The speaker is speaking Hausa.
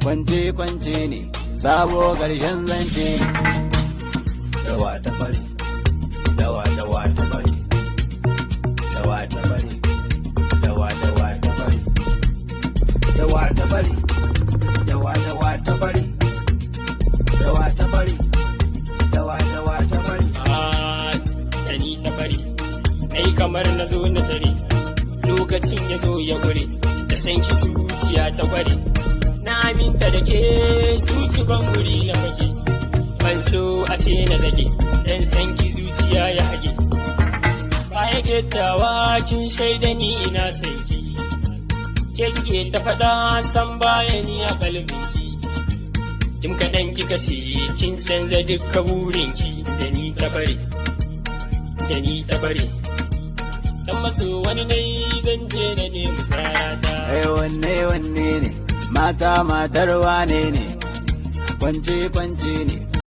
kwance ne, sabo ƙarshen zance ne. Dawa ta bari, dawa ta bari, dawa ta bari, dawa ta bari, dawa ta bari, dawa ta bari, dawa ta bari, dawa ta bari. Da ni ta bari, ai kamar na zo na dare, lokacin ya zo ya gure, da san ki zuciya ta gware. Na aminta da ke zuci ban guri na fage, ban so a ce na zage, dan san ki zuciya ya hage. Baya gettawa kin shaida ni ina sai ki, ke kike ta faɗa san baya ni a kalbinki. Kim kaɗan kika ce kin canza dukka burinki, da ni ta bari, da ni ta bari. San maso wani ne zan je na nemi sarata. Wanne ne, mata matar wane ne, kwance ne.